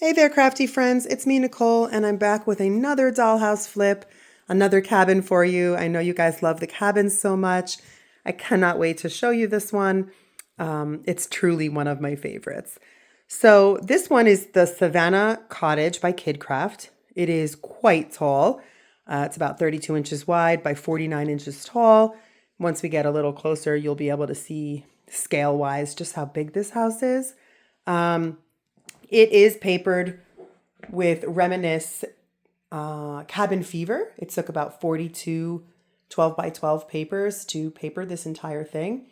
Hey there, crafty friends. It's me, Nicole, and I'm back with another dollhouse flip, another cabin for you. I know you guys love the cabins so much. I cannot wait to show you this one. It's truly one of my favorites. So this one is the Savannah Cottage by KidKraft. It is quite tall. It's about 32 inches wide by 49 inches tall. Once we get a little closer, you'll be able to see scale-wise just how big this house is. It is papered with Reminisce Cabin Fever. It took about 42 12 by 12 papers to paper this entire thing.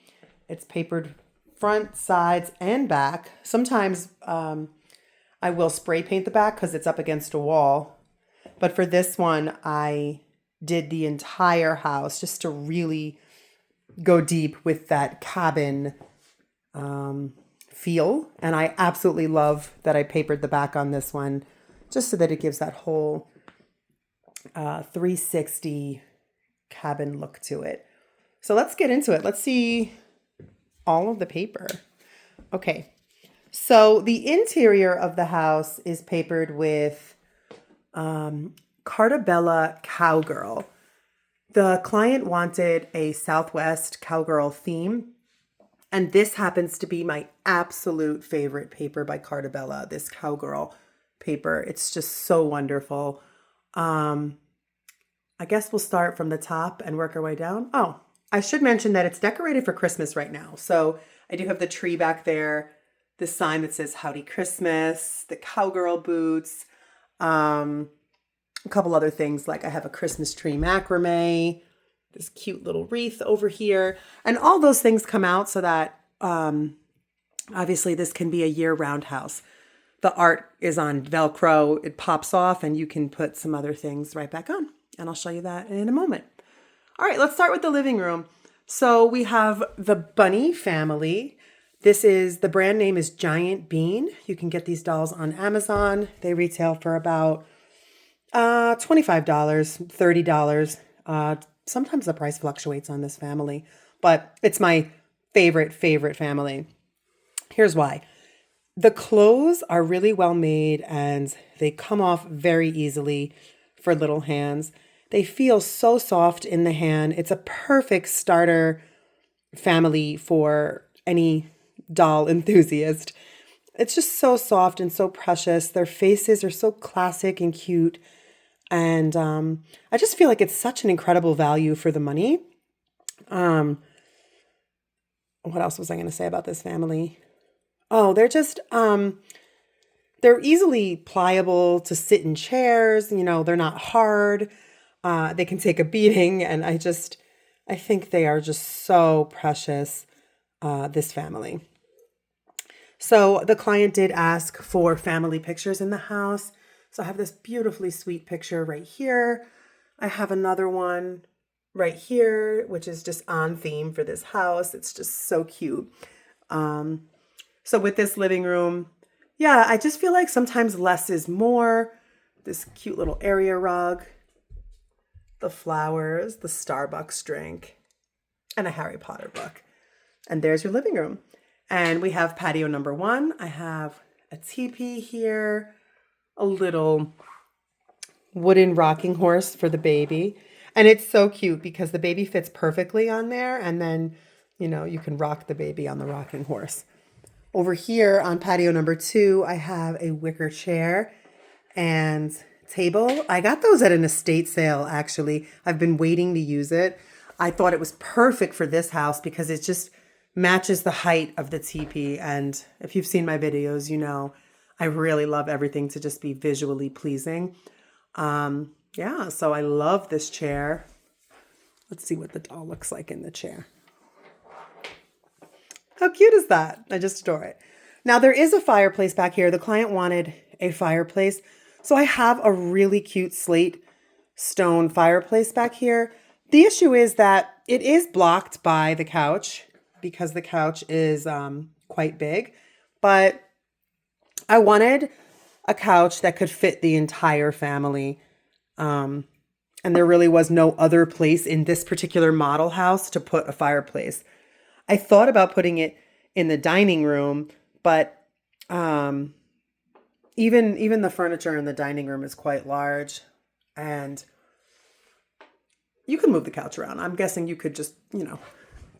It's papered front, sides, and back. Sometimes I will spray paint the back because it's up against a wall. But for this one, I did the entire house just to really go deep with that cabin feel. And I absolutely love that I papered the back on this one just so that it gives that whole 360 cabin look to it. So let's get into it. Let's see all of the paper. Okay, so the interior of the house is papered with Cartabella Cowgirl. The client wanted a Southwest Cowgirl theme, and this happens to be my absolute favorite paper by Cartabella, this Cowgirl paper. It's just so wonderful. I guess we'll start from the top and work our way down. Oh, I should mention that it's decorated for Christmas right now. So I do have the tree back there, the sign that says Howdy Christmas, the Cowgirl boots, a couple other things like I have a Christmas tree macrame, this cute little wreath over here, and all those things come out so that obviously this can be a year-round house. The art is on Velcro, it pops off, and you can put some other things right back on. And I'll show you that in a moment. All right, let's start with the living room. So we have the Bunny family. The brand name is Giant Bean. You can get these dolls on Amazon. They retail for about $25, $30. Sometimes the price fluctuates on this family, but it's my favorite family. Here's why. The clothes are really well made and they come off very easily for little hands. They feel so soft in the hand. It's a perfect starter family for any doll enthusiast. It's just so soft and so precious. Their faces are so classic and cute. And I just feel like it's such an incredible value for the money. What else was I going to say about this family? Oh, they're just, they're easily pliable to sit in chairs. You know, they're not hard. They can take a beating. And I think they are just so precious, this family. So the client did ask for family pictures in the house. So I have this beautifully sweet picture right here. I have another one right here, which is just on theme for this house. It's just so cute. So with this living room, yeah, I just feel like sometimes less is more. This cute little area rug, the flowers, the Starbucks drink, and a Harry Potter book. And there's your living room. And we have patio number 1. I have a teepee here, a little wooden rocking horse for the baby. And it's so cute because the baby fits perfectly on there. And then, you can rock the baby on the rocking horse. Over here on patio number 2, I have a wicker chair and table. I got those at an estate sale, actually. I've been waiting to use it. I thought it was perfect for this house because it just matches the height of the teepee. And if you've seen my videos, I really love everything to just be visually pleasing. Yeah, so I love this chair. Let's see what the doll looks like in the chair. How cute is that? I just adore it. Now there is a fireplace back here. The client wanted a fireplace. So I have a really cute slate stone fireplace back here. The issue is that it is blocked by the couch because the couch is quite big. But I wanted a couch that could fit the entire family. And there really was no other place in this particular model house to put a fireplace. I thought about putting it in the dining room, but even the furniture in the dining room is quite large, and you can move the couch around. I'm guessing you could just,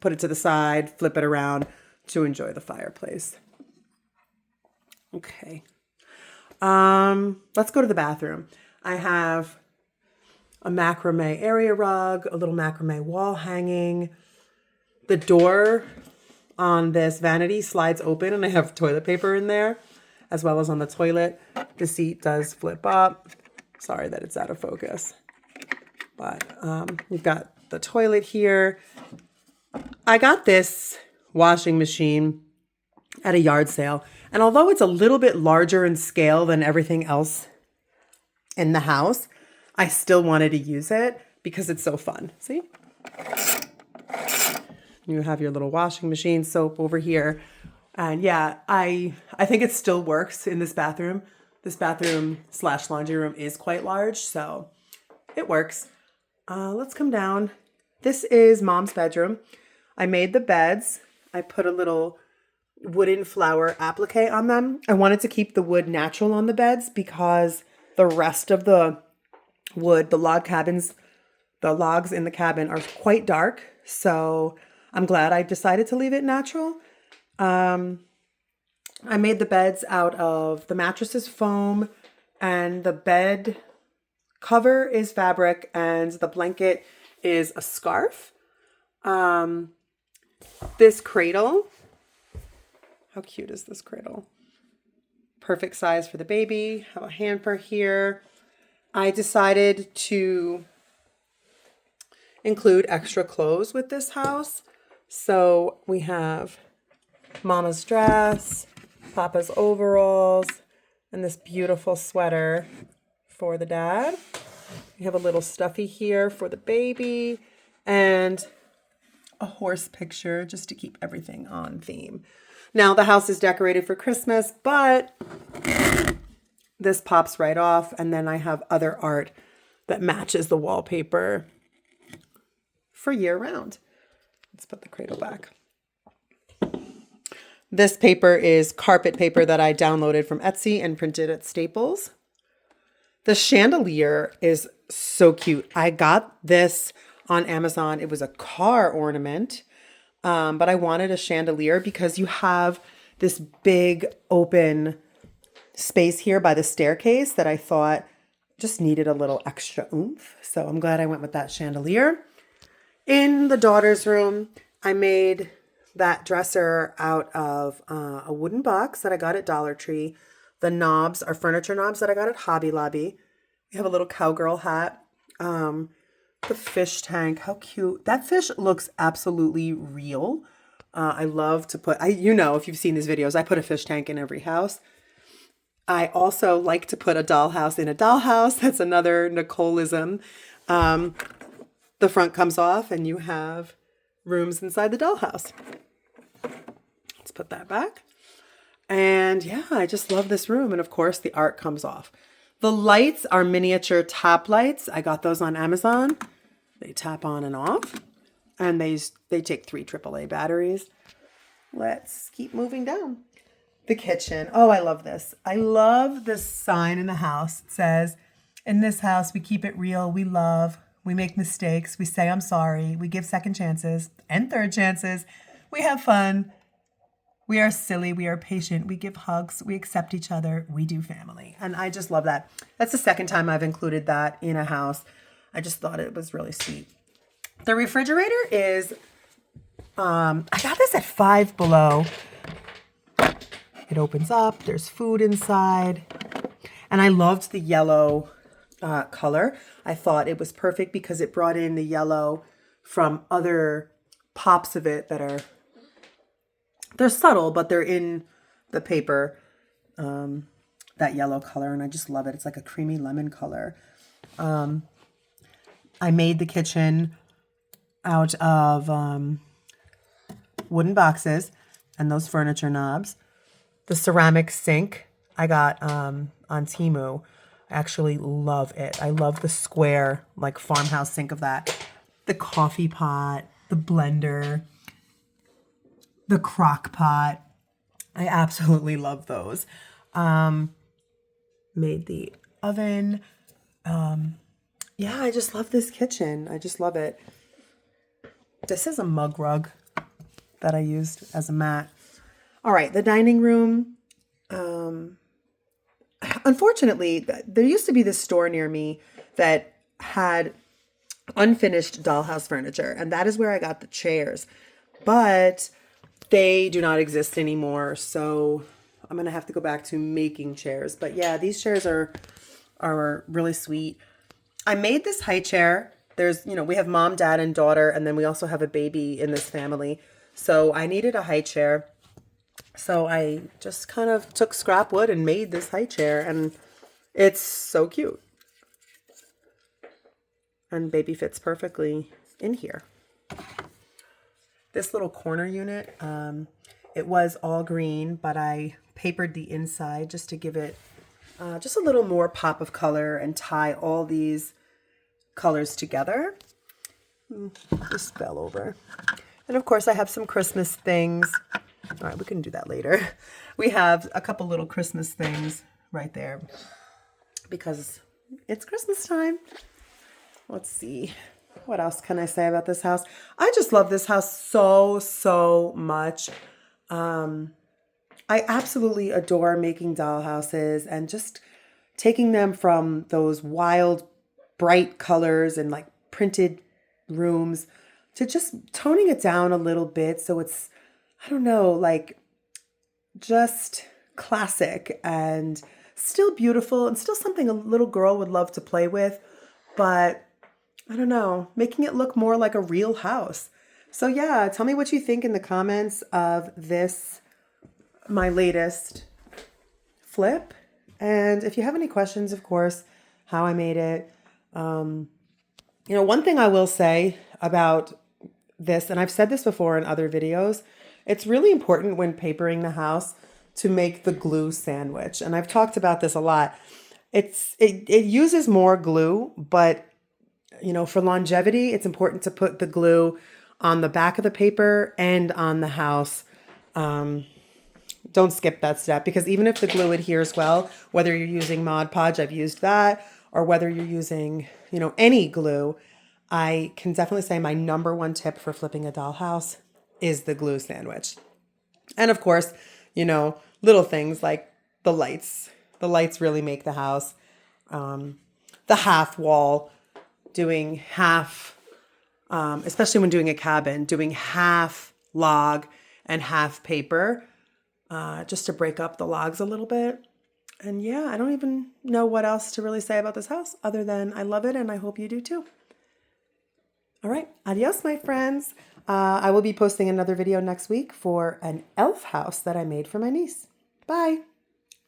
put it to the side, flip it around to enjoy the fireplace. Okay. Let's go to the bathroom. I have a macrame area rug, a little macrame wall hanging. The door on this vanity slides open, and I have toilet paper in there, as well as on the toilet. The seat does flip up. Sorry that it's out of focus. But we've got the toilet here. I got this washing machine at a yard sale. And although it's a little bit larger in scale than everything else in the house, I still wanted to use it because it's so fun. See? You have your little washing machine soap over here. And yeah, I think it still works in this bathroom. This bathroom / laundry room is quite large, so it works. Let's come down. This is Mom's bedroom. I made the beds. I put a little wooden flower applique on them. I wanted to keep the wood natural on the beds because the rest of the wood, the logs in the cabin are quite dark. So I'm glad I decided to leave it natural. I made the beds out of the mattresses foam, and the bed cover is fabric, and the blanket is a scarf. This cradle, how cute is this cradle? Perfect size for the baby. Have a hamper here. I decided to include extra clothes with this house. So we have Mama's dress, Papa's overalls, and this beautiful sweater for the dad. We have a little stuffy here for the baby, and a horse picture just to keep everything on theme. Now the house is decorated for Christmas, but this pops right off, and then I have other art that matches the wallpaper for year round. Let's put the cradle back. This paper is carpet paper that I downloaded from Etsy and printed at Staples. The chandelier is so cute. I got this on Amazon. It was a car ornament, but I wanted a chandelier because you have this big open space here by the staircase that I thought just needed a little extra oomph. So I'm glad I went with that chandelier. In the daughter's room, I made that dresser out of a wooden box that I got at Dollar Tree. The knobs are furniture knobs that I got at Hobby Lobby. We have a little cowgirl hat. The fish tank, how cute. That fish looks absolutely real. I love to put, if you've seen these videos, I put a fish tank in every house. I also like to put a dollhouse in a dollhouse. That's another Nicoleism. The front comes off and you have rooms inside the dollhouse. Let's put that back. And yeah, I just love this room. And of course, the art comes off. The lights are miniature top lights. I got those on Amazon. They tap on and off. And they take 3 AAA batteries. Let's keep moving down. The kitchen. Oh, I love this. I love this sign in the house. It says, in this house, we keep it real. We love. We make mistakes. We say, I'm sorry. We give second chances and third chances. We have fun. We are silly. We are patient. We give hugs. We accept each other. We do family. And I just love that. That's the second time I've included that in a house. I just thought it was really sweet. The refrigerator is, I got this at Five Below. It opens up. There's food inside. And I loved the yellow color. I thought it was perfect because it brought in the yellow from other pops of it that are, they're subtle, but they're in the paper, that yellow color. And I just love it. It's like a creamy lemon color. I made the kitchen out of wooden boxes and those furniture knobs. The ceramic sink I got on Temu. I actually love it. I love the square, like farmhouse sink of that. The coffee pot, the blender, the crock pot. I absolutely love those. made the oven. Yeah, I just love this kitchen. I just love it. This is a mug rug that I used as a mat. All right, the dining room. Unfortunately, there used to be this store near me that had unfinished dollhouse furniture, and that is where I got the chairs. But they do not exist anymore, so I'm gonna have to go back to making chairs. But yeah, these chairs are really sweet. I made this high chair. There's, we have mom, dad, and daughter, and then we also have a baby in this family. So I needed a high chair. So I just kind of took scrap wood and made this high chair, and it's so cute. And baby fits perfectly in here. This little corner unit, it was all green, but I papered the inside just to give it just a little more pop of color and tie all these colors together. Just fell over. And of course I have some Christmas things. All right, we can do that later. We have a couple little Christmas things right there because it's Christmas time. Let's see. What else can I say about this house? I just love this house so much. I absolutely adore making dollhouses and just taking them from those wild, bright colors and like printed rooms to just toning it down a little bit so it's, I don't know, like just classic and still beautiful and still something a little girl would love to play with, but I don't know, making it look more like a real house. So yeah, tell me what you think in the comments of this, my latest flip. And if you have any questions, of course, how I made it. One thing I will say about this, and I've said this before in other videos, it's really important when papering the house to make the glue sandwich. And I've talked about this a lot. It uses more glue, but for longevity, it's important to put the glue on the back of the paper and on the house. Don't skip that step because even if the glue adheres well, whether you're using Mod Podge, I've used that, or whether you're using, any glue, I can definitely say my number one tip for flipping a dollhouse is the glue sandwich. And of course, little things like the lights. The lights really make the house. The half wall, doing half, especially when doing a cabin, doing half log and half paper, just to break up the logs a little bit. And yeah, I don't even know what else to really say about this house other than I love it and I hope you do too. All right, adios, my friends. I will be posting another video next week for an elf house that I made for my niece. Bye.